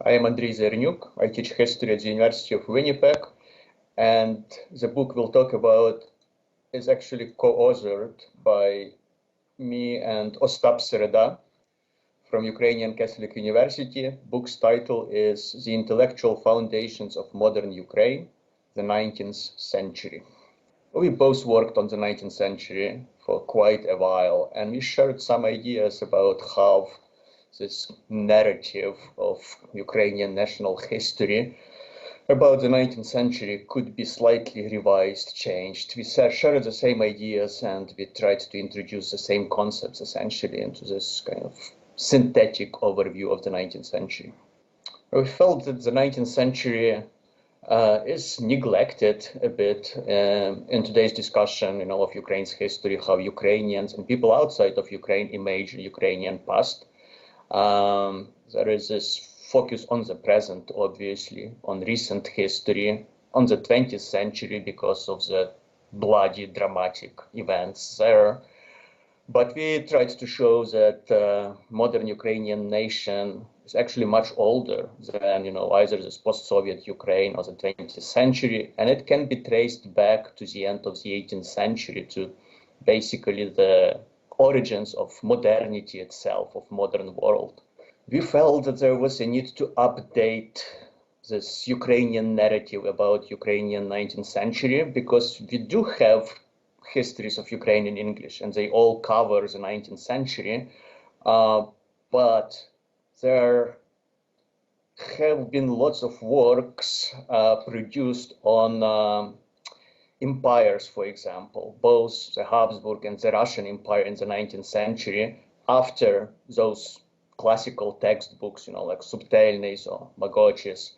I am Andriy Zayarnyuk. I teach history at the University of Winnipeg, and the book we'll talk about is actually co-authored by me and Ostap Sereda from Ukrainian Catholic University. Book's title is The Intellectual Foundations of Modern Ukraine, the 19th Century. We both worked on the 19th century for quite a while, and we shared some ideas about how this narrative of Ukrainian national history about the 19th century could be slightly revised, changed. We shared the same ideas, and we tried to introduce the same concepts essentially into this kind of synthetic overview of the 19th century. We felt that the 19th century is neglected a bit in today's discussion, of Ukraine's history, how Ukrainians and people outside of Ukraine imagine Ukrainian past. There is this focus on the present, obviously, on recent history, on the 20th century because of the bloody, dramatic events there. But we tried to show that modern Ukrainian nation is actually much older than, either this post-Soviet Ukraine or the 20th century, and it can be traced back to the end of the 18th century to basically the origins of modernity itself, of modern world. We felt that there was a need to update this Ukrainian narrative about Ukrainian 19th century because we do have histories of Ukraine in English and they all cover the 19th century, but there have been lots of works produced on empires, for example, both the Habsburg and the Russian Empire in the 19th century, after those classical textbooks, like Subtelny's or Magochis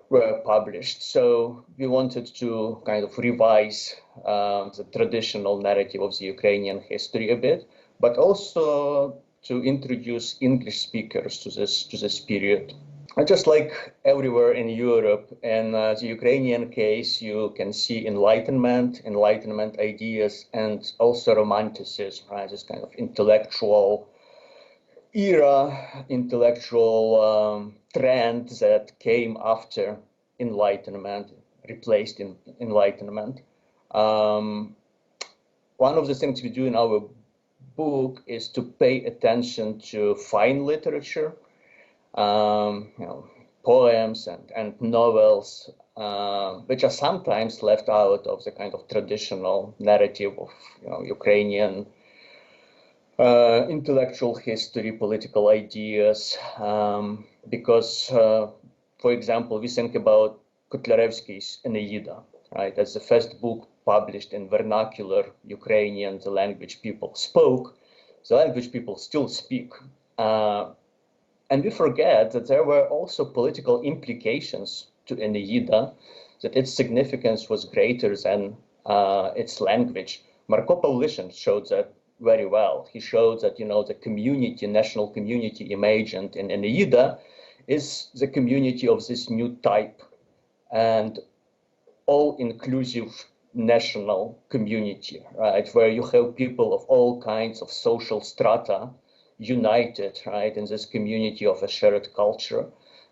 were published. So we wanted to kind of revise the traditional narrative of the Ukrainian history a bit, but also to introduce English speakers to this period. And just like everywhere in Europe, in the Ukrainian case, you can see Enlightenment ideas, and also Romanticism, right? This kind of intellectual era, intellectual trend that came after Enlightenment, replaced Enlightenment. One of the things we do in our book is to pay attention to fine literature, poems and novels, which are sometimes left out of the kind of traditional narrative of Ukrainian intellectual history, political ideas, because, for example, we think about Kotlяревsky's Aeneida, right? As the first book published in vernacular Ukrainian, the language people spoke, the language people still speak. And we forget that there were also political implications to Aeneida, that its significance was greater than its language. Marko Pawlishin showed that very well. He showed that, the community, national community imagined in Aeneida is the community of this new type and all-inclusive national community, right? Where you have people of all kinds of social strata united, right, in this community of a shared culture,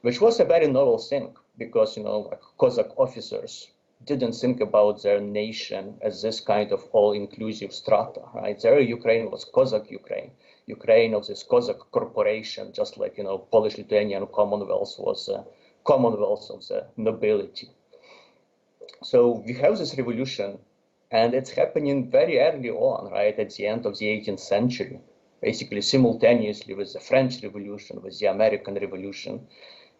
which was a very novel thing because, like Cossack officers didn't think about their nation as this kind of all-inclusive strata, right? Their Ukraine was Cossack Ukraine, Ukraine of this Cossack corporation, just like, Polish-Lithuanian Commonwealth was a Commonwealth of the nobility. So we have this revolution, and it's happening very early on, right, at the end of the 18th century, basically simultaneously with the French Revolution, with the American Revolution.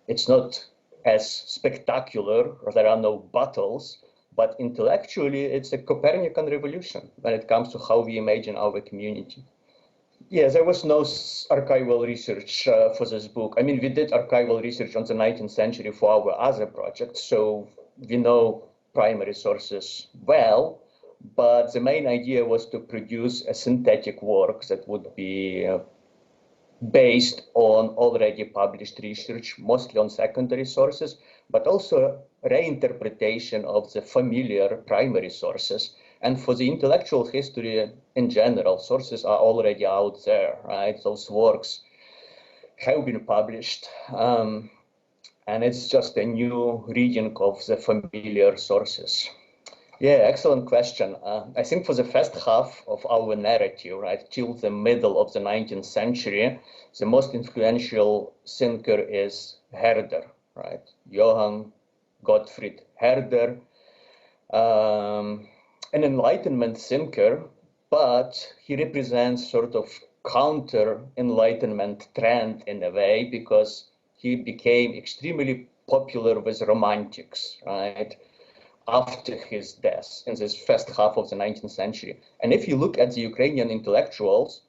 It's not as spectacular, or there are no battles, but intellectually it's a Copernican revolution when it comes to how we imagine our community. Yeah, there was no archival research for this book. I mean, we did archival research on the 19th century for our other projects, so we know primary sources well, but the main idea was to produce a synthetic work that would be based on already published research, mostly on secondary sources, but also reinterpretation of the familiar primary sources. And for the intellectual history in general, sources are already out there, right? Those works have been published. and it's just a new reading of the familiar sources. Yeah, excellent question. I think for the first half of our narrative, right, till the middle of the 19th century, the most influential thinker is Herder, right? Johann Gottfried Herder, an Enlightenment thinker, but he represents sort of counter-Enlightenment trend in a way, because he became extremely popular with Romantics, right, after his death in this first half of the 19th century. And if you look at the Ukrainian intellectuals,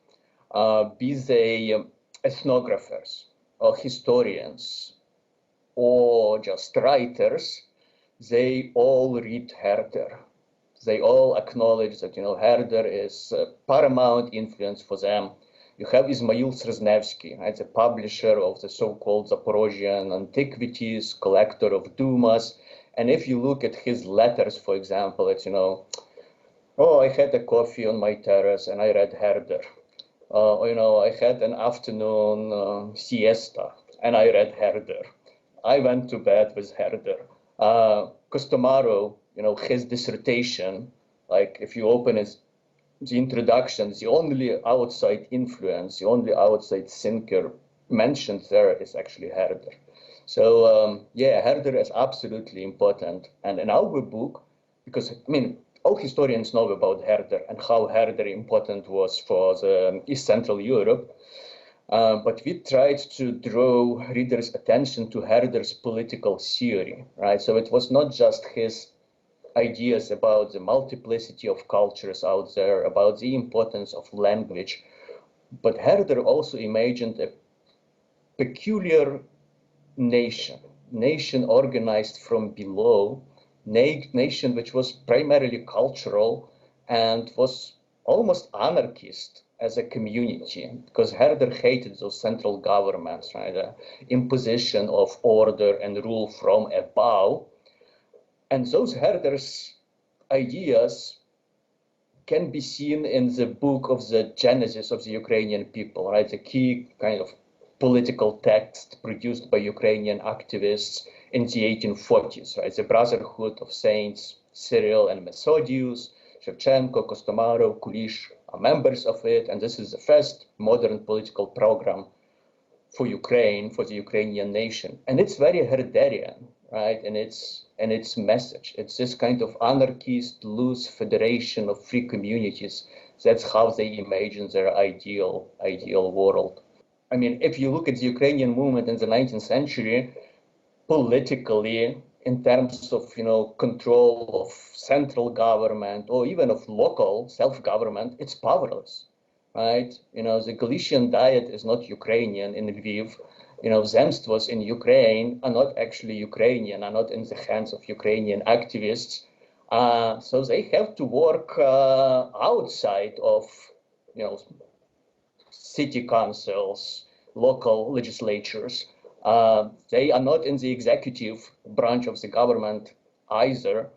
be they ethnographers or historians or just writers, they all read Herder. They all acknowledge that, Herder is a paramount influence for them. You have Ismail Srznevsky, right, the publisher of the so-called Zaporozhian antiquities, collector of Dumas. And if you look at his letters, for example, it's, oh, I had a coffee on my terrace and I read Herder. I had an afternoon siesta and I read Herder. I went to bed with Herder. Kostomarov, his dissertation, like if you open the introduction, the only outside influence, the only outside thinker mentioned there is actually Herder. So yeah, Herder is absolutely important. And in our book, because all historians know about Herder and how Herder important was for the East Central Europe, but we tried to draw readers' attention to Herder's political theory, right? So it was not just his ideas about the multiplicity of cultures out there, about the importance of language, but Herder also imagined a peculiar nation organized from below, nation which was primarily cultural and was almost anarchist as a community, because Herder hated those central governments, right? The imposition of order and rule from above. And those Herder's ideas can be seen in the book of the Genesis of the Ukrainian people, right? The key kind of political text produced by Ukrainian activists in the 1840s, right? The Brotherhood of Saints Cyril and Methodius, Shevchenko, Kostomarov, Kulish are members of it, and this is the first modern political program for Ukraine, for the Ukrainian nation. And it's very Herderian, right? And its message. It's this kind of anarchist, loose federation of free communities. That's how they imagine their ideal world. I mean, if you look at the Ukrainian movement in the 19th century, politically, in terms of, control of central government or even of local self-government, it's powerless, right? The Galician Diet is not Ukrainian in Lviv. Zemstvos in Ukraine are not actually Ukrainian, are not in the hands of Ukrainian activists. So they have to work outside of, city councils, local legislatures. They are not in the executive branch of the government either.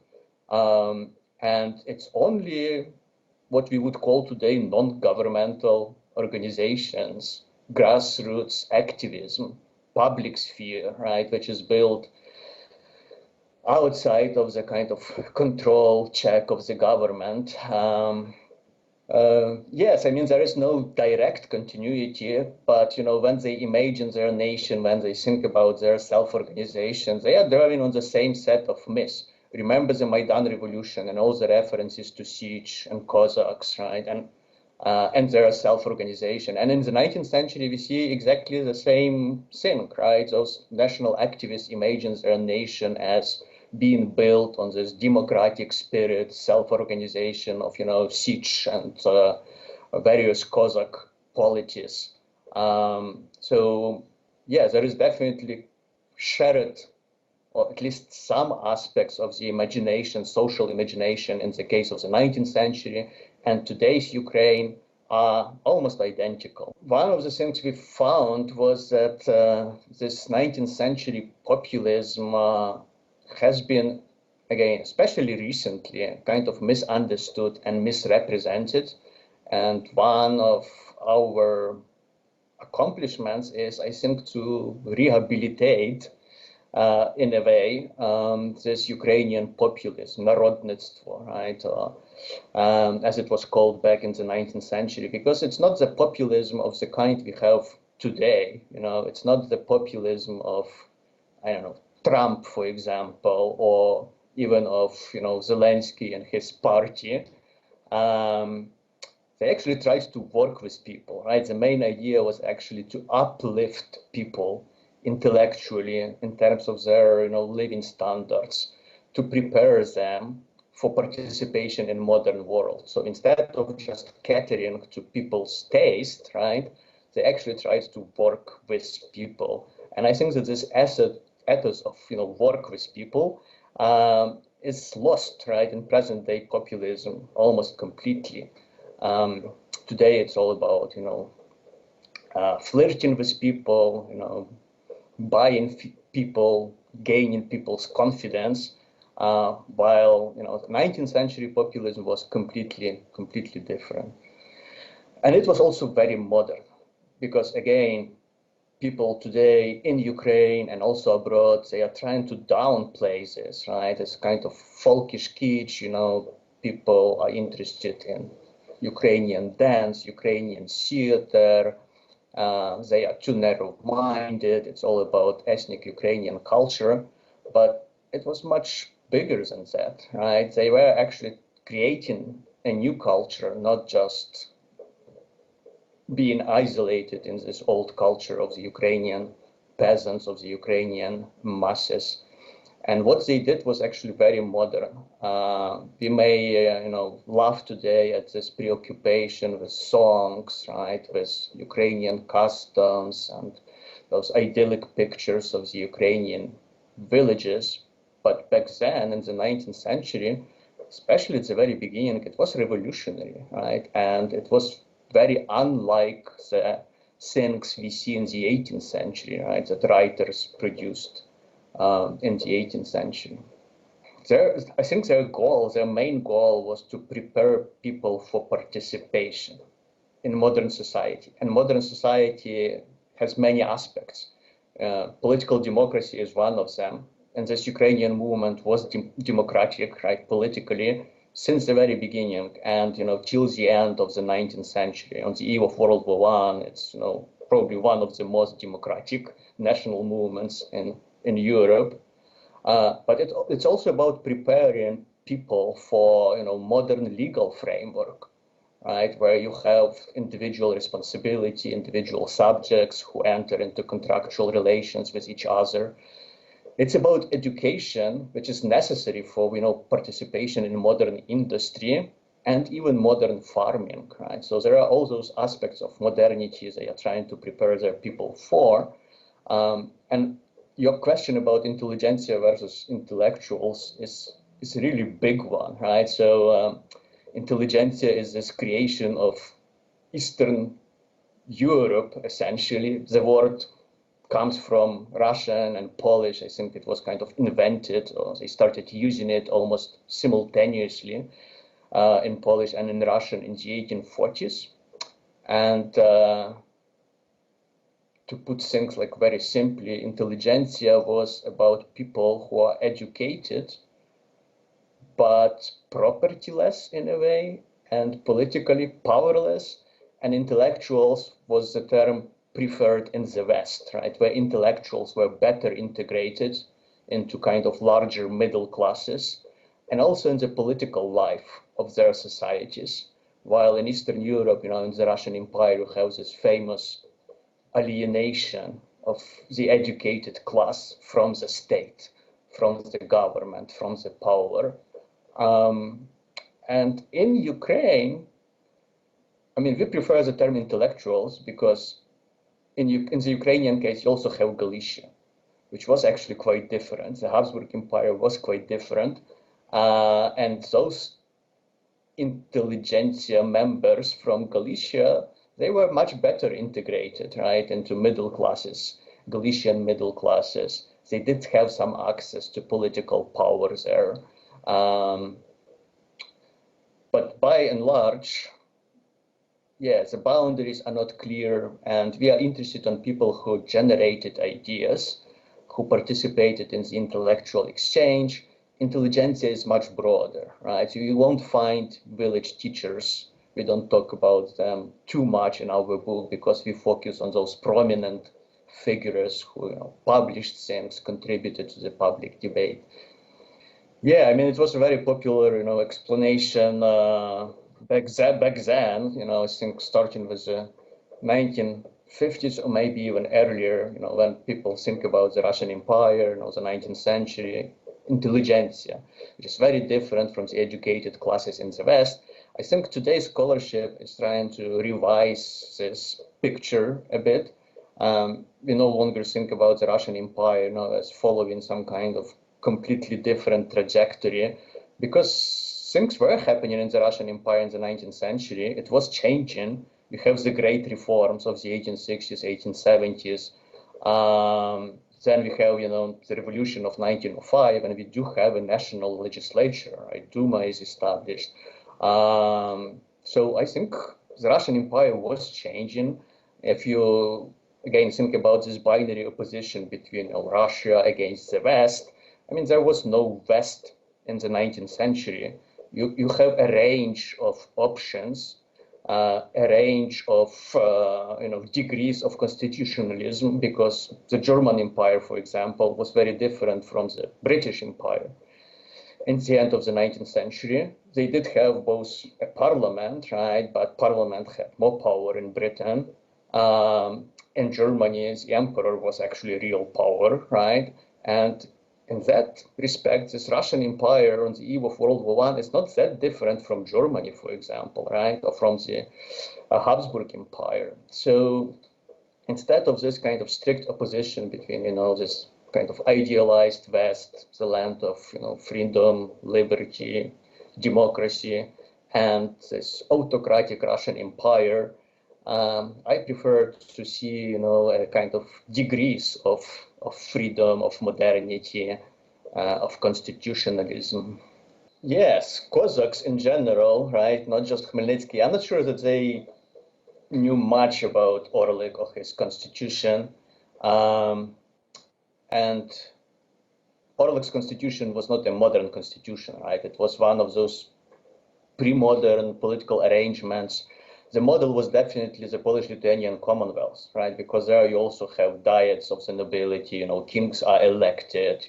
And it's only what we would call today non-governmental organizations, grassroots activism, public sphere, right, which is built outside of the kind of control check of the government. Yes, there is no direct continuity, but, when they imagine their nation, when they think about their self-organization, they are drawing on the same set of myths. Remember the Maidan Revolution and all the references to siege and Cossacks, right? And their self-organization. And in the 19th century, we see exactly the same thing, right? Those national activists imagine their nation as being built on this democratic spirit, self-organization of, siege and various Cossack polities. So, yeah, there is definitely shared, or at least some aspects of the imagination, social imagination in the case of the 19th century, and today's Ukraine are almost identical. One of the things we found was that this 19th century populism has been, again, especially recently, kind of misunderstood and misrepresented. And one of our accomplishments is, I think, to rehabilitate in a way, this Ukrainian populism, narodnictvo, right, as it was called back in the 19th century, because it's not the populism of the kind we have today. It's not the populism of, I don't know, Trump, for example, or even of, Zelensky and his party. They actually tried to work with people, right? The main idea was actually to uplift people intellectually in terms of their, living standards, to prepare them for participation in modern world. So instead of just catering to people's taste, right, they actually tried to work with people. And I think that this ethos of, work with people is lost, right, in present day populism almost completely. Today it's all about, flirting with people, buying people, gaining people's confidence, while, the 19th century populism was completely different. And it was also very modern, because again, people today in Ukraine and also abroad, they are trying to downplay this, right? It's kind of folkish kitsch, people are interested in Ukrainian dance, Ukrainian theater. They are too narrow-minded. It's all about ethnic Ukrainian culture, but it was much bigger than that, right? They were actually creating a new culture, not just being isolated in this old culture of the Ukrainian peasants, of the Ukrainian masses. And what they did was actually very modern. We may, laugh today at this preoccupation with songs, right, with Ukrainian customs and those idyllic pictures of the Ukrainian villages. But back then, in the 19th century, especially at the very beginning, it was revolutionary, right? And it was very unlike the things we see in the 18th century, right, that writers produced in the 18th century. I think their main goal was to prepare people for participation in modern society. And modern society has many aspects. Political democracy is one of them. And this Ukrainian movement was democratic, right, politically, since the very beginning, and till the end of the 19th century. On the eve of World War I, it's probably one of the most democratic national movements in Europe. But it's also about preparing people for modern legal framework, right, where you have individual responsibility, individual subjects who enter into contractual relations with each other. It's about education, which is necessary for participation in modern industry and even modern farming, right? So there are all those aspects of modernity they are trying to prepare their people for. And your question about intelligentsia versus intellectuals is a really big one, right? So intelligentsia is this creation of Eastern Europe, essentially. The word comes from Russian and Polish. I think it was kind of invented, or they started using it almost simultaneously in Polish and in Russian in the 1840s. And to put things like very simply, intelligentsia was about people who are educated, but propertyless in a way, and politically powerless. And intellectuals was the term preferred in the West, right, where intellectuals were better integrated into kind of larger middle classes and also in the political life of their societies. While in Eastern Europe, in the Russian Empire, you have this famous alienation of the educated class from the state, from the government, from the power. And in Ukraine, we prefer the term intellectuals because in the Ukrainian case, you also have Galicia, which was actually quite different. The Habsburg Empire was quite different. And those intelligentsia members from Galicia, they were much better integrated, right, into middle classes, Galician middle classes. They did have some access to political power there. But by and large, the boundaries are not clear, and we are interested in people who generated ideas, who participated in the intellectual exchange. Intelligentsia is much broader, right? So you won't find village teachers. We don't talk about them too much in our book because we focus on those prominent figures who published things, contributed to the public debate. Yeah, I mean, it was a very popular, explanation back then, I think starting with the 1950s or maybe even earlier, when people think about the Russian Empire, the 19th century, intelligentsia, which is very different from the educated classes in the West. I think today's scholarship is trying to revise this picture a bit. We no longer think about the Russian Empire as following some kind of completely different trajectory, because things were happening in the Russian Empire in the 19th century. It was changing. We have the great reforms of the 1860s, 1870s. Then we have, the revolution of 1905, and we do have a national legislature, right? Duma is established. So I think the Russian Empire was changing. If you, again, think about this binary opposition between Russia against the West, I mean, there was no West in the 19th century. You have a range of options, a range of degrees of constitutionalism, because the German Empire, for example, was very different from the British Empire. In the end of the 19th century, they did have both a parliament, right? But parliament had more power in Britain. In Germany, the emperor was actually real power, right? And in that respect, this Russian Empire on the eve of World War I is not that different from Germany, for example, right? Or from the Habsburg Empire. So instead of this kind of strict opposition between, this kind of idealized West, the land of, freedom, liberty, democracy, and this autocratic Russian Empire, I prefer to see, a kind of degrees of freedom, of modernity, of constitutionalism. Yes, Cossacks in general, right? Not just Khmelnytsky. I'm not sure that they knew much about Orlyk or his constitution. And Orlyk's constitution was not a modern constitution, right? It was one of those pre-modern political arrangements. The model was definitely the Polish-Lithuanian Commonwealth, right? Because there you also have diets of the nobility, kings are elected,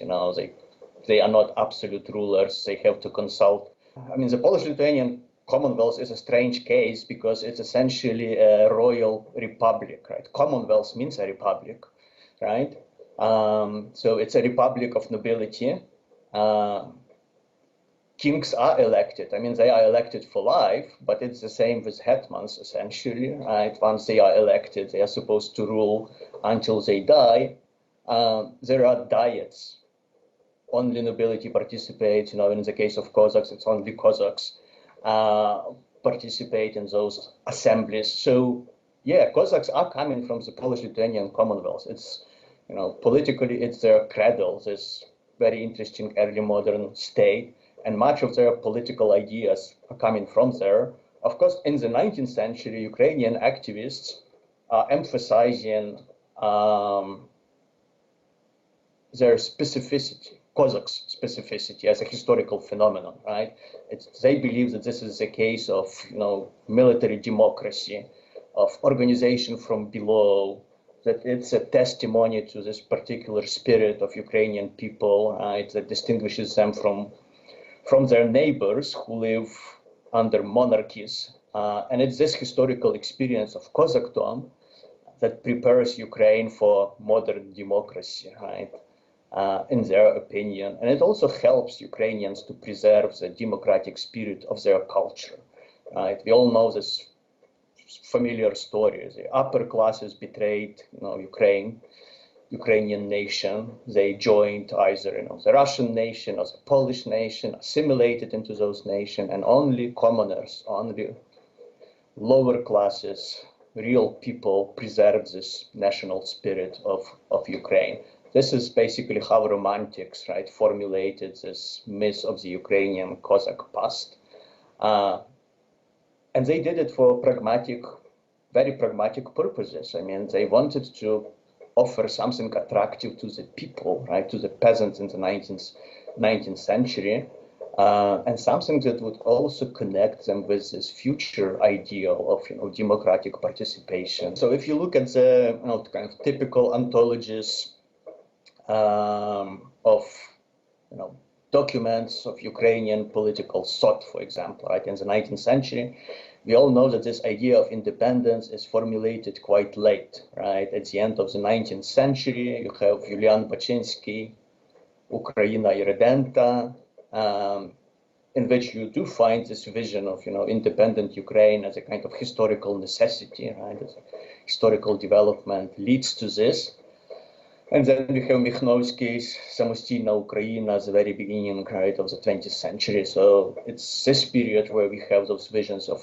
they are not absolute rulers, they have to consult. I mean, the Polish-Lithuanian Commonwealth is a strange case because it's essentially a royal republic, right? Commonwealth means a republic, right? So it's a republic of nobility. Kings are elected. I mean, they are elected for life, but it's the same with hetmans, essentially, right? Once they are elected, they are supposed to rule until they die. There are diets. Only nobility participates. In the case of Cossacks, it's only Cossacks participate in those assemblies. So, yeah, Cossacks are coming from the Polish-Lithuanian Commonwealth. It's, politically, it's their cradle, this very interesting early modern state. And much of their political ideas are coming from there. Of course, in the 19th century, Ukrainian activists are emphasizing their specificity, Cossacks' specificity as a historical phenomenon, right? They believe that this is a case of, military democracy, of organization from below, that it's a testimony to this particular spirit of Ukrainian people, right, that distinguishes them from their neighbors who live under monarchies. And it's this historical experience of Cossackdom that prepares Ukraine for modern democracy, right, in their opinion. And it also helps Ukrainians to preserve the democratic spirit of their culture, right? We all know this familiar story. The upper classes betrayed, Ukrainian nation. They joined either the Russian nation or the Polish nation, assimilated into those nations, and only commoners, only lower classes, real people preserve this national spirit of Ukraine. This is basically how Romantics, right, formulated this myth of the Ukrainian Cossack past. And they did it for very pragmatic purposes. I mean, they wanted to offer something attractive to the people, right, to the peasants in the 19th century, and something that would also connect them with this future ideal of democratic participation. So if you look at the kind of typical ontologies of documents of Ukrainian political thought, for example, right, in the 19th century, we all know that this idea of independence is formulated quite late, right? At the end of the 19th century, you have Julian Baczynski, Ukraina Irredenta, in which you do find this vision of independent Ukraine as a kind of historical necessity, right? As historical development leads to this. And then we have Mikhnowski's Samostійna Ukraina at the very beginning, right, of the 20th century. So it's this period where we have those visions of,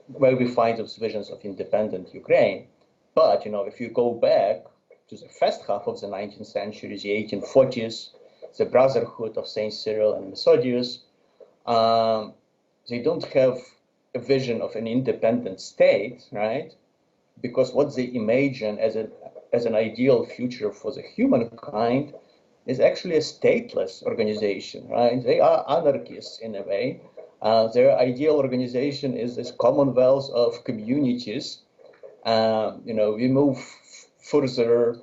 where we find those visions of independent Ukraine. But, if you go back to the first half of the 19th century, the 1840s, the Brotherhood of Saint Cyril and Methodius, they don't have a vision of an independent state, right? Because what they imagine as an ideal future for the humankind is actually a stateless organization, right? They are anarchists in a way. Their ideal organization is this commonwealth of communities. We move further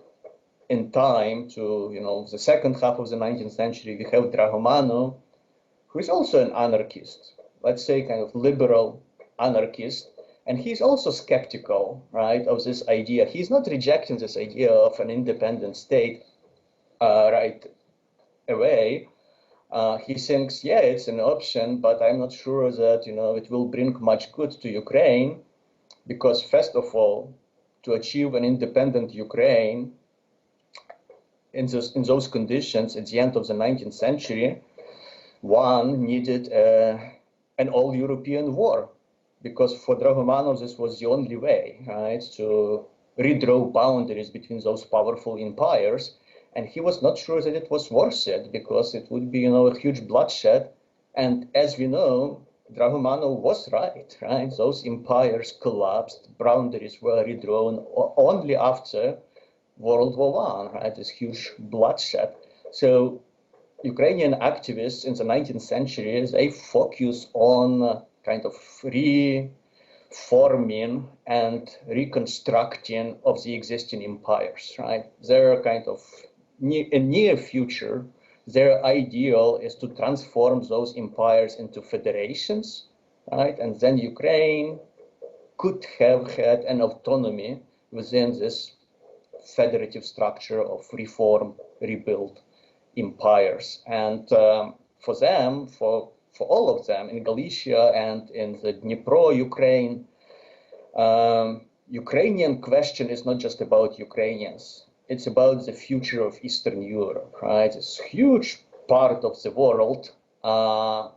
in time to, the second half of the 19th century. We have Drahomanov, who is also an anarchist, let's say kind of liberal anarchist. And he's also skeptical, right, of this idea. He's not rejecting this idea of an independent state right away. He thinks, yeah, it's an option, but I'm not sure that, it will bring much good to Ukraine, because first of all, to achieve an independent Ukraine in those conditions at the end of the 19th century, one needed an all-European war. Because for Drahomanov, this was the only way, right, to redraw boundaries between those powerful empires. And he was not sure that it was worth it, because it would be, a huge bloodshed. And as we know, Drahomanov was right? Those empires collapsed, boundaries were redrawn only after World War I, right? This huge bloodshed. So Ukrainian activists in the 19th century, they focus on kind of reforming and reconstructing of the existing empires, right? Their kind of near future, their ideal is to transform those empires into federations, right? And then Ukraine could have had an autonomy within this federative structure of reform, rebuilt empires. And for them, for all of them, in Galicia and in the Dnipro, Ukraine, Ukrainian question is not just about Ukrainians. It's about the future of Eastern Europe, right? It's a huge part of the world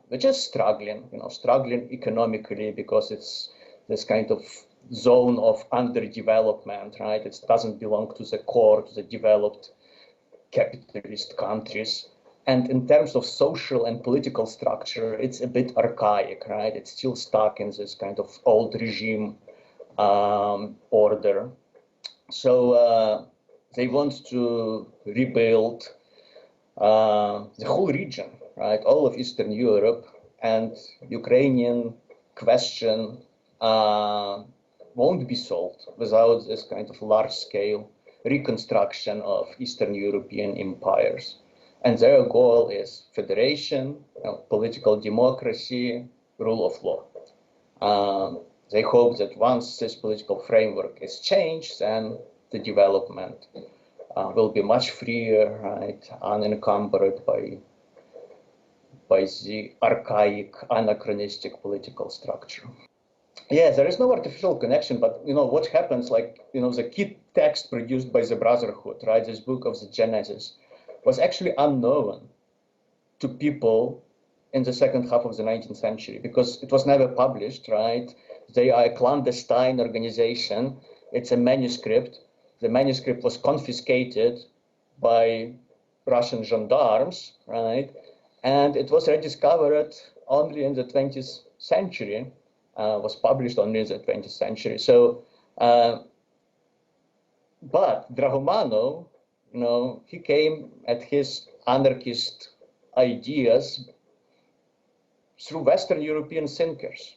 which is struggling, struggling economically, because it's this kind of zone of underdevelopment, right? It doesn't belong to the core, to the developed capitalist countries. And in terms of social and political structure, it's a bit archaic, right? It's still stuck in this kind of old regime order. So they want to rebuild the whole region, right? All of Eastern Europe, and Ukrainian question won't be solved without this kind of large-scale reconstruction of Eastern European empires. And their goal is federation, political democracy, rule of law. They hope that once this political framework is changed, then the development will be much freer, right, unencumbered by the archaic, anachronistic political structure. Yeah, there is no artificial connection, but what happens, the key text produced by the Brotherhood, right, this book of the Genesis, was actually unknown to people in the second half of the 19th century, because it was never published, right? They are a clandestine organization. It's a manuscript. The manuscript was confiscated by Russian gendarmes, right? And it was rediscovered only in the 20th century, was published only in the 20th century. So But Drahomanov, he came at his anarchist ideas through Western European thinkers,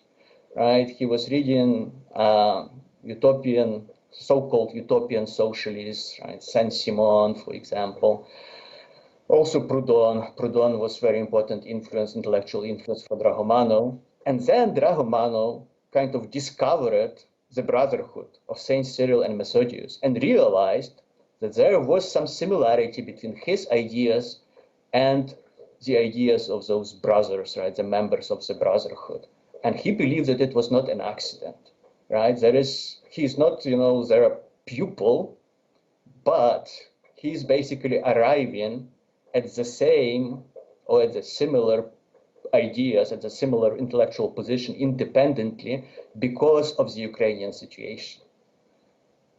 right? He was reading so-called utopian socialists, right? Saint-Simon, for example. Also Proudhon. Proudhon was very important intellectual influence for Drahomanov. And then Drahomanov kind of discovered the Brotherhood of Saint Cyril and Methodius and realized that there was some similarity between his ideas and the ideas of those brothers, right, the members of the Brotherhood. And he believed that it was not an accident, right? He's not, their pupil, but he's basically arriving at the same or at the similar ideas, at a similar intellectual position independently because of the Ukrainian situation,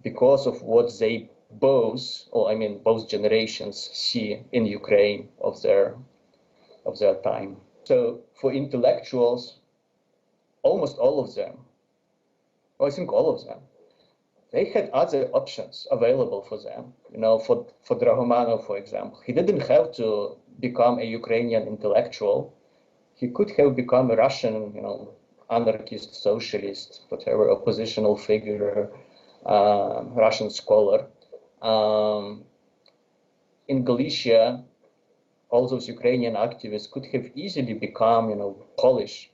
because of what they both generations see in Ukraine of their time. So for intellectuals, almost all of them, I think all of them, they had other options available for them. For Drahomanov, for example, he didn't have to become a Ukrainian intellectual. He could have become a Russian, anarchist, socialist, whatever, oppositional figure, Russian scholar. In Galicia, all those Ukrainian activists could have easily become, Polish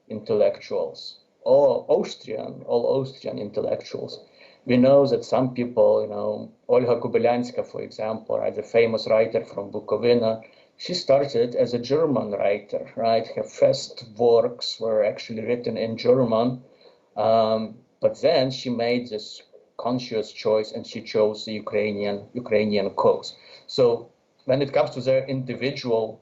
intellectuals or all Austrian intellectuals. We know that some people, Olga Kubelyanska, for example, right, the famous writer from Bukovina, she started as a German writer, right? Her first works were actually written in German, but then she made this conscious choice and she chose the Ukrainian cause. So when it comes to their individual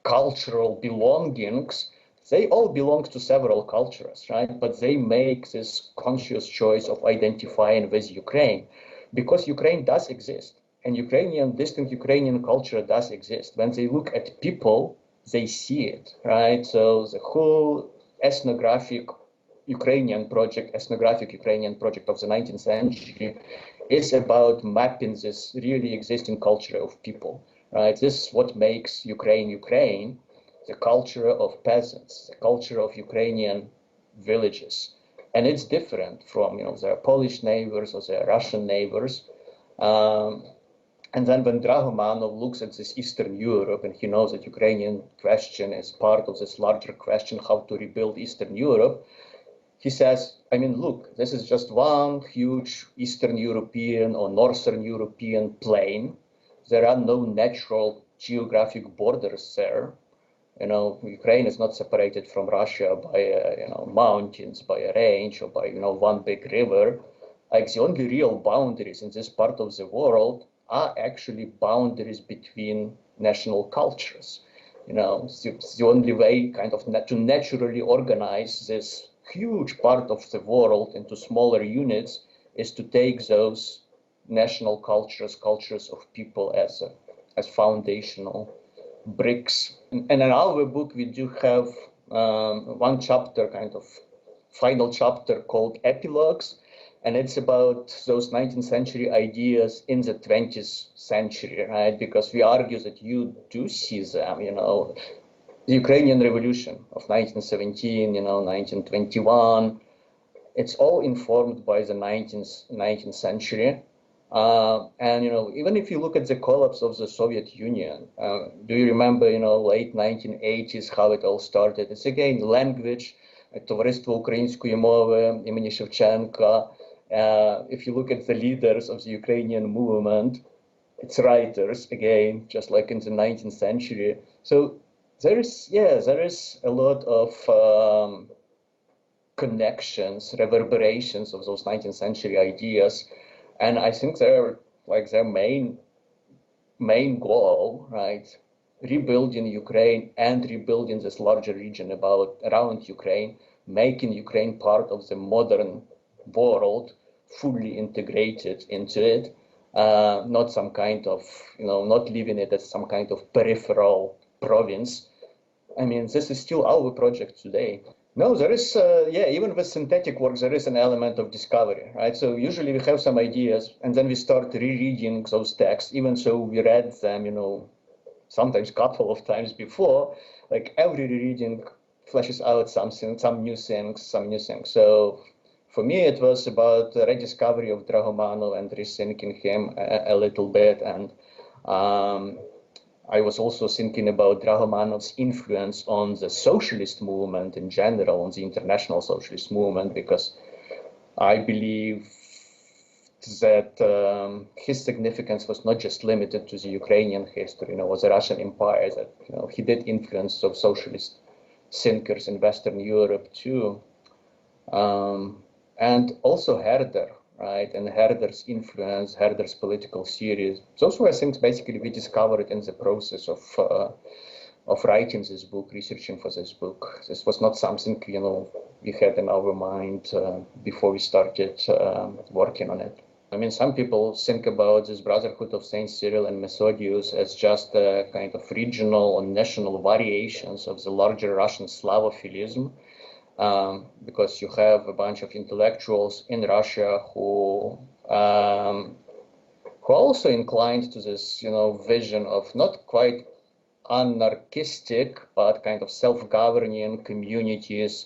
cultural belongings, they all belong to several cultures, right? But they make this conscious choice of identifying with Ukraine because Ukraine does exist and distinct Ukrainian culture does exist. When they look at people, they see it, right? So the whole ethnographic Ukrainian project of the 19th century is about mapping this really existing culture of people, right? This is what makes Ukraine, the culture of peasants, the culture of Ukrainian villages. And it's different from, their Polish neighbors or their Russian neighbors. And then when Drahomanov looks at this Eastern Europe and he knows that Ukrainian question is part of this larger question, how to rebuild Eastern Europe, he says, look, this is just one huge Eastern European or Northern European plain. There are no natural geographic borders there. Ukraine is not separated from Russia by, mountains, by a range, or by, one big river. Like the only real boundaries in this part of the world are actually boundaries between national cultures. It's the only way to naturally organize this huge part of the world into smaller units is to take those national cultures of people as foundational bricks. And in our book, we do have one chapter, final chapter called Epilogues, and it's about those 19th century ideas in the 20th century, right? Because we argue that you do see them, the Ukrainian Revolution of 1917, 1921, it's all informed by the 19th century. And, even if you look at the collapse of the Soviet Union, do you remember, late 1980s, how it all started? It's again language, Товариство української мови імені Шевченка. If you look at the leaders of the Ukrainian movement, it's writers, again, just like in the 19th century. So there is a lot of connections, reverberations of those 19th century ideas. And I think they're their main goal, right? Rebuilding Ukraine and rebuilding this larger region around Ukraine, making Ukraine part of the modern world, fully integrated into it, not some kind of, not leaving it as some kind of peripheral province. This is still our project today. No, there is, yeah, even with synthetic works, there is an element of discovery, right? So usually we have some ideas and then we start rereading those texts, even so we read them, you know, sometimes a couple of times before, like every rereading fleshes out something, some new things, some new things. So for me, it was about the rediscovery of Drahomanov and rethinking him a little bit. And I was also thinking about Drahomanov's influence on the socialist movement in general, on the international socialist movement, because I believe that his significance was not just limited to the Ukrainian history, you know, or the Russian Empire, that, you know, he did influence of socialist thinkers in Western Europe too. And also Herder, right? And Herder's influence, Herder's political theory. Those were things basically we discovered in the process of writing this book, researching for this book. This was not something, you know, we had in our mind before we started working on it. I mean, some people think about this Brotherhood of Saint Cyril and Methodius as just a kind of regional or national variations of the larger Russian Slavophilism. Because you have a bunch of intellectuals in Russia who are also inclined to this, you know, vision of not quite anarchistic, but kind of self-governing communities,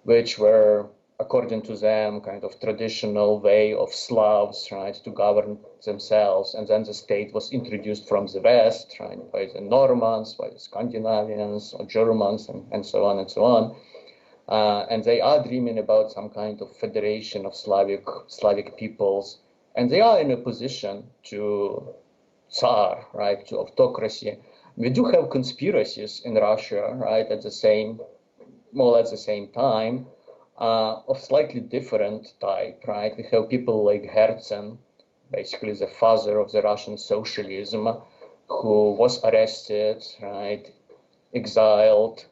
which were, according to them, kind of traditional way of Slavs, right, to govern themselves. And then the state was introduced from the West, right, by the Normans, by the Scandinavians, or Germans, and so on and so on. And they are dreaming about some kind of federation of Slavic peoples, and they are in a position to Tsar, right, to autocracy. We do have conspiracies in Russia, right, at the same, more or less the same time, of slightly different type, right? We have people like Herzen, basically the father of the Russian socialism, who was arrested, right, exiled,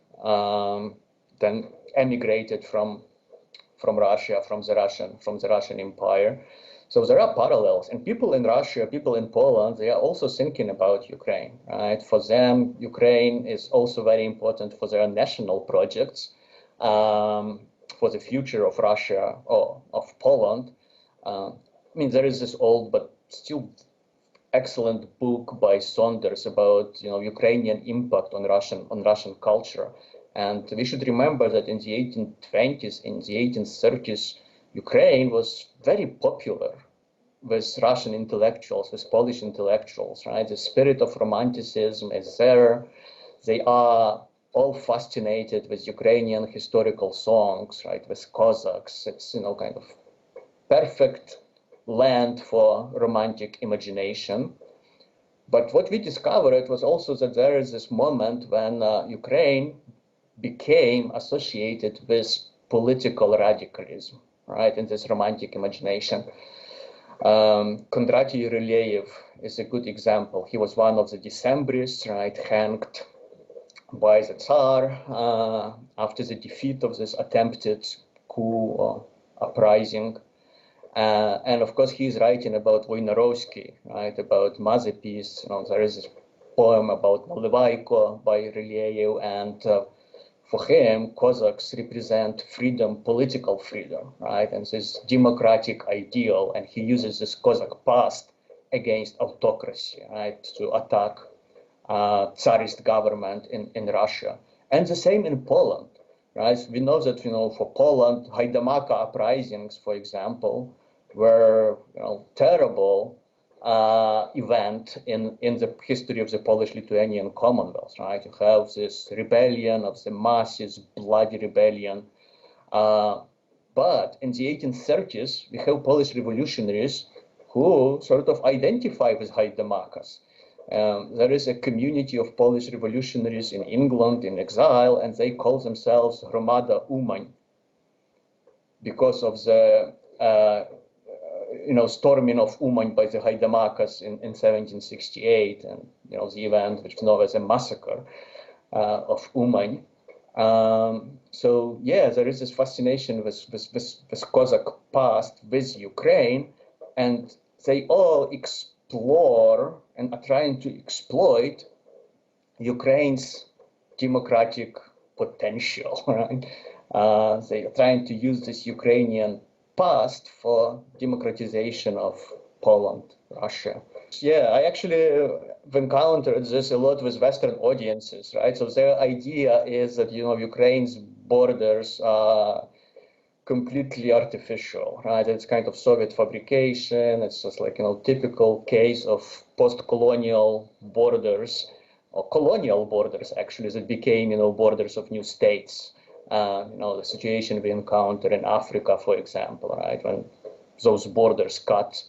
then emigrated from Russia, from the Russian Empire. So there are parallels, and people in Russia, people in Poland, they are also thinking about Ukraine, right? For them, Ukraine is also very important for their national projects, for the future of Russia or of Poland. I mean, there is this old but still excellent book by Saunders about, you know, Ukrainian impact on Russian culture. And we should remember that in the 1820s, in the 1830s, Ukraine was very popular with Russian intellectuals, with Polish intellectuals, right? The spirit of romanticism is there. They are all fascinated with Ukrainian historical songs, right? With Cossacks. It's, you know, kind of perfect land for romantic imagination. But what we discovered was also that there is this moment when Ukraine became associated with political radicalism, right, in this romantic imagination. Kondratij Ryleyev is a good example. He was one of the Decembrists, right, hanged by the Tsar after the defeat of this attempted coup or uprising. And of course, he's writing about Voynarovsky, right, about Mazepis. You know, there is this poem about Nalivayko by Ryleyev, and for him, Cossacks represent freedom, political freedom, right? And this democratic ideal, and he uses this Cossack past against autocracy, right, to attack Tsarist government in Russia. And the same in Poland, right? We know that, you know, for Poland, Haidamaka uprisings, for example, were, you know, terrible event in the history of the Polish-Lithuanian Commonwealth, right? You have this rebellion of the masses, bloody rebellion. But in the 1830s, we have Polish revolutionaries who sort of identify with Haidamakas. There is a community of Polish revolutionaries in England in exile, and they call themselves Hromada Umań because of the you know, storming of Umań by the Haidamakas in 1768, and, you know, the event which is known as a massacre of Umań. So yeah, there is this fascination with Cossack past with Ukraine, and they all explore and are trying to exploit Ukraine's democratic potential, right? They are trying to use this Ukrainian past for democratization of Poland, Russia. Yeah, I actually have encountered this a lot with Western audiences, right? So their idea is that, Ukraine's borders are completely artificial, right? It's kind of Soviet fabrication. It's just like, typical case of post-colonial borders, or colonial borders, actually, that became, borders of new states. The situation we encounter in Africa, for example, right? When those borders cut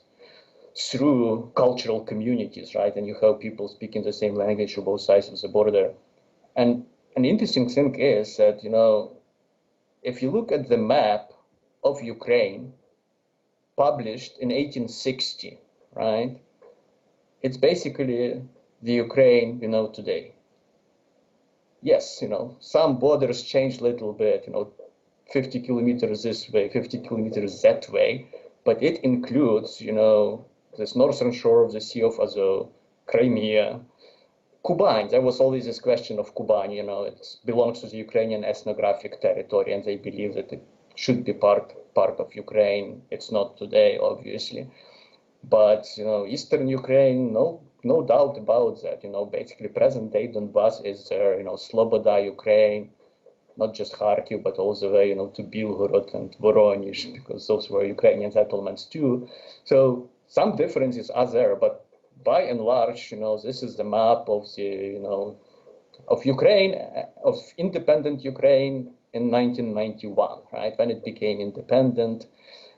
through cultural communities, right? And you have people speaking the same language on both sides of the border. And an interesting thing is that, if you look at the map of Ukraine published in 1860, right? It's basically the Ukraine, today. Yes, some borders changed a little bit, 50 kilometers this way, 50 kilometers that way, but it includes, this northern shore of the Sea of Azov, Crimea, Kuban. There was always this question of Kuban, it belongs to the Ukrainian ethnographic territory, and they believe that it should be part of Ukraine. It's not today, obviously. But, Eastern Ukraine, no doubt about that, basically present-day Donbass is there, Sloboda, Ukraine, not just Kharkiv, but all the way, to Belgorod and Voronezh, because those were Ukrainian settlements too. So some differences are there, but by and large, this is the map of the, of Ukraine, of independent Ukraine in 1991, right? When it became independent,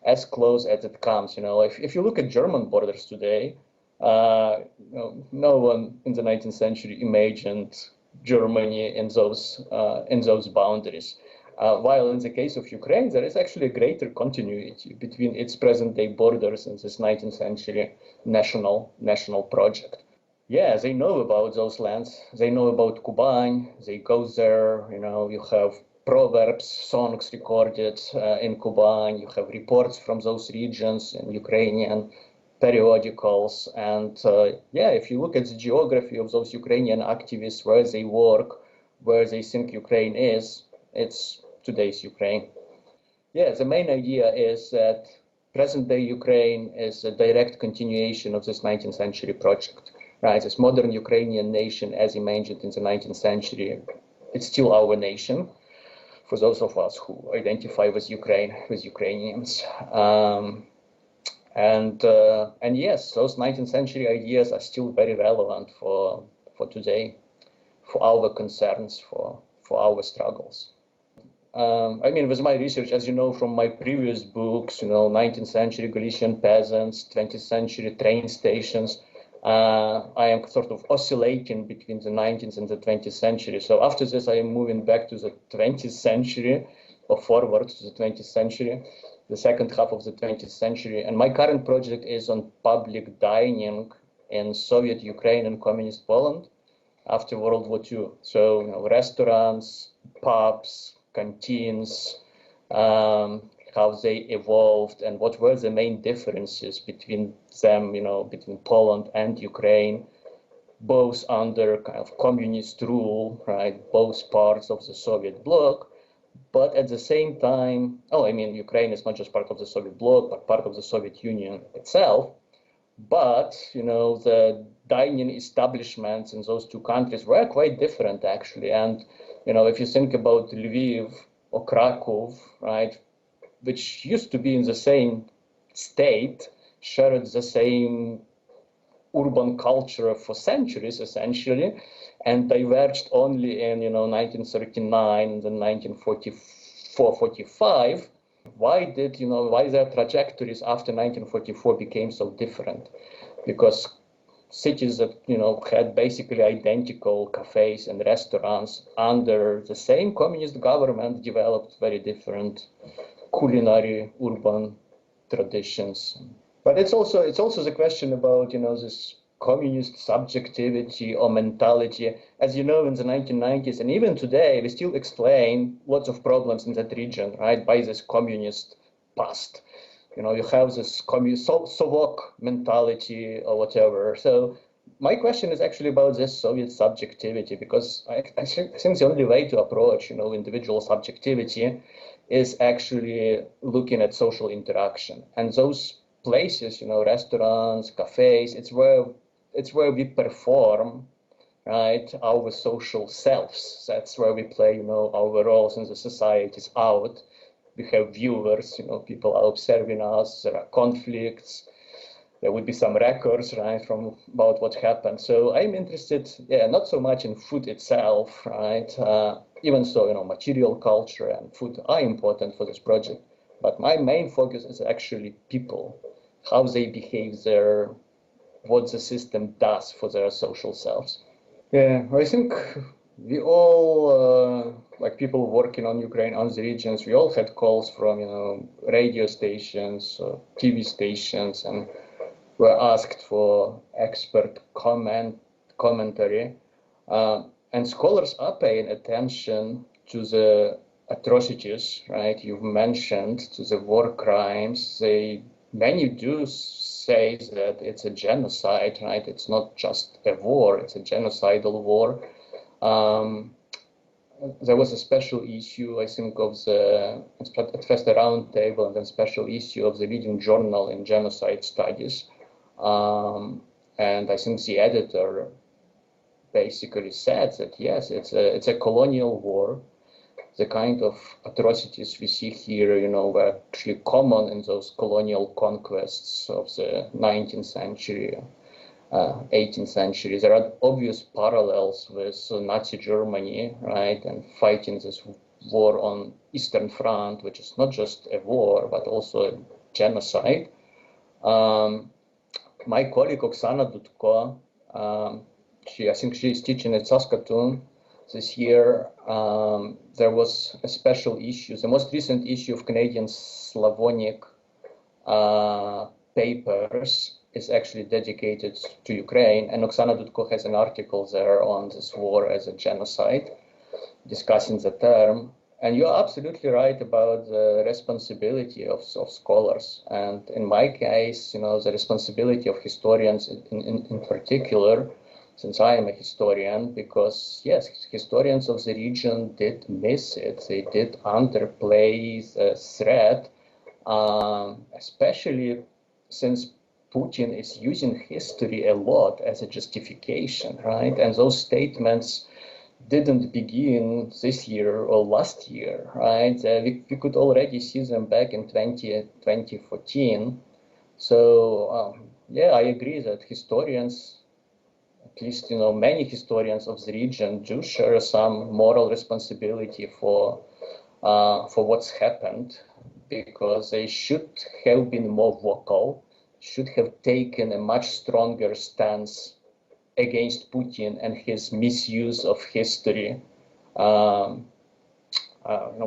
as close as it comes. If you look at German borders today, no one in the 19th century imagined Germany in those boundaries. While in the case of Ukraine, there is actually a greater continuity between its present-day borders and this 19th century national project. Yeah, they know about those lands. They know about Kuban. They go there. You have proverbs, songs recorded in Kuban. You have reports from those regions in Ukrainian periodicals. And if you look at the geography of those Ukrainian activists, where they work, where they think Ukraine is, it's today's Ukraine. Yeah, the main idea is that present-day Ukraine is a direct continuation of this 19th century project, right? This modern Ukrainian nation, as imagined in the 19th century, it's still our nation. For those of us who identify with Ukraine, with Ukrainians. And yes, those 19th century ideas are still very relevant for today, for our concerns, for our struggles. With my research, as you know from my previous books, 19th century Galician peasants, 20th century train stations, I am sort of oscillating between the 19th and the 20th century. So after this, I am moving back to the 20th century, or forward to the 20th century, the second half of the 20th century. And my current project is on public dining in Soviet Ukraine and Communist Poland after World War II. So, restaurants, pubs, canteens, how they evolved and what were the main differences between them, between Poland and Ukraine, both under kind of communist rule, right? Both parts of the Soviet bloc, but at the same time, Ukraine is not just part of the Soviet bloc, but part of the Soviet Union itself. But, the dining establishments in those two countries were quite different, actually. And, if you think about Lviv or Krakow, right, which used to be in the same state, shared the same urban culture for centuries, essentially, and diverged only in, 1939 and then 1944-45. Why their trajectories after 1944 became so different? Because cities that, had basically identical cafes and restaurants under the same communist government developed very different culinary urban traditions. But it's also the question about, this communist subjectivity or mentality. As you know, in the 1990s and even today, we still explain lots of problems in that region, right, by this communist past. You have this communist Sovok mentality or whatever. So my question is actually about this Soviet subjectivity, because I think the only way to approach, individual subjectivity is actually looking at social interaction. And those places, restaurants, cafes, it's where we perform, right, our social selves. That's where we play, our roles in the societies out. We have viewers, people are observing us, there are conflicts, there would be some records, right, about what happened. So I'm interested, not so much in food itself, right, even so, material culture and food are important for this project, but my main focus is actually people, how they behave there, what the system does for their social selves. Yeah, I think we all, like people working on Ukraine, on the regions, we all had calls from, radio stations, TV stations, and were asked for expert commentary. And scholars are paying attention to the atrocities, right, you've mentioned, to the war crimes. Many do say that it's a genocide, right? It's not just a war, it's a genocidal war. There was a special issue, I think, at first a round table and then special issue of the leading journal in genocide studies. And I think the editor basically said that, yes, it's a colonial war. The kind of atrocities we see here, were actually common in those colonial conquests of the 19th century, 18th century. There are obvious parallels with Nazi Germany, right, and fighting this war on Eastern Front, which is not just a war, but also a genocide. My colleague Oksana Dudko, I think she is teaching at Saskatoon this year. There was a special issue, the most recent issue of Canadian Slavonic papers is actually dedicated to Ukraine, and Oksana Dudko has an article there on this war as a genocide, discussing the term. And you're absolutely right about the responsibility of scholars. And in my case, the responsibility of historians in particular, since I am a historian, because yes, historians of the region did miss it. They did underplay the threat, especially since Putin is using history a lot as a justification, right? And those statements didn't begin this year or last year, right? We could already see them back in 2014. So, I agree that historians, at least, many historians of the region do share some moral responsibility for what's happened, because they should have been more vocal, should have taken a much stronger stance against Putin and his misuse of history,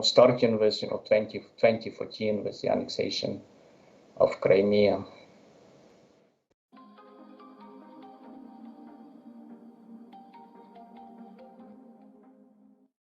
starting with 2014 with the annexation of Crimea.